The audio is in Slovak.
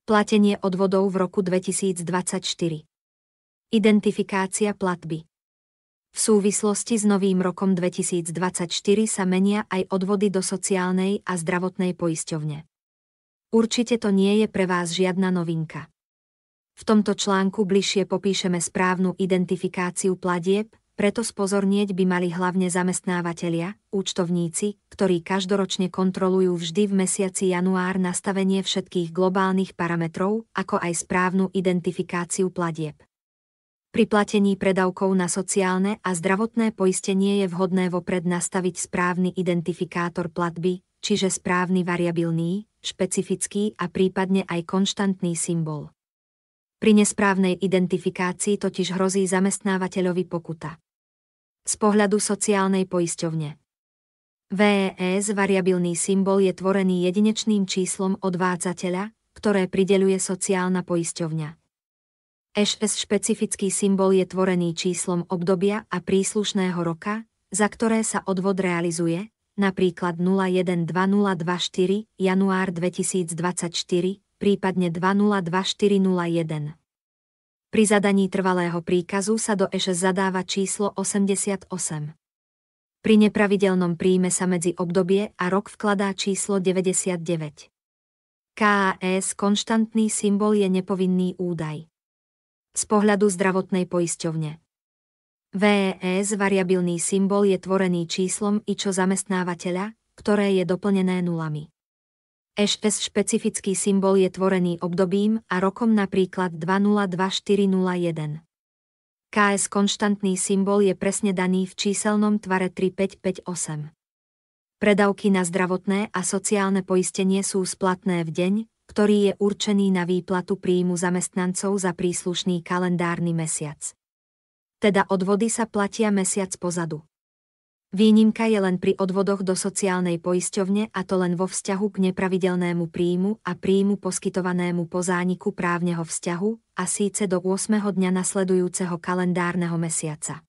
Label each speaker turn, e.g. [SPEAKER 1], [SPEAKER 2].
[SPEAKER 1] Platenie odvodov v roku 2024. Identifikácia platby. V súvislosti s novým rokom 2024 sa menia aj odvody do sociálnej a zdravotnej poisťovne. Určite to nie je pre vás žiadna novinka. V tomto článku bližšie popíšeme správnu identifikáciu platieb, preto spozornieť by mali hlavne zamestnávatelia, účtovníci, ktorí každoročne kontrolujú vždy v mesiaci január nastavenie všetkých globálnych parametrov, ako aj správnu identifikáciu platieb. Pri platení predávkov na sociálne a zdravotné poistenie je vhodné vopred nastaviť správny identifikátor platby, čiže správny variabilný, špecifický a prípadne aj konštantný symbol. Pri nesprávnej identifikácii totiž hrozí zamestnávateľovi pokuta. Z pohľadu sociálnej poisťovne. VES variabilný symbol je tvorený jedinečným číslom odvádzateľa, ktoré prideľuje sociálna poisťovňa. ŠS špecifický symbol je tvorený číslom obdobia a príslušného roka, za ktoré sa odvod realizuje, napríklad 012024 január 2024, prípadne 202401. Pri zadaní trvalého príkazu sa do ŠS zadáva číslo 88. Pri nepravidelnom príjme sa medzi obdobie a rok vkladá číslo 99. KAS konštantný symbol je nepovinný údaj. Z pohľadu zdravotnej poisťovne. VES variabilný symbol je tvorený číslom IČO zamestnávateľa, ktoré je doplnené nulami. ŠS špecifický symbol je tvorený obdobím a rokom napríklad 202401. KS konštantný symbol je presne daný v číselnom tvare 3558. Predávky na zdravotné a sociálne poistenie sú splatné v deň, ktorý je určený na výplatu príjmu zamestnancov za príslušný kalendárny mesiac. Teda odvody sa platia mesiac pozadu. Výnimka je len pri odvodoch do sociálnej poisťovne, a to len vo vzťahu k nepravidelnému príjmu a príjmu poskytovanému po zániku právneho vzťahu, a síce do 8. dňa nasledujúceho kalendárneho mesiaca.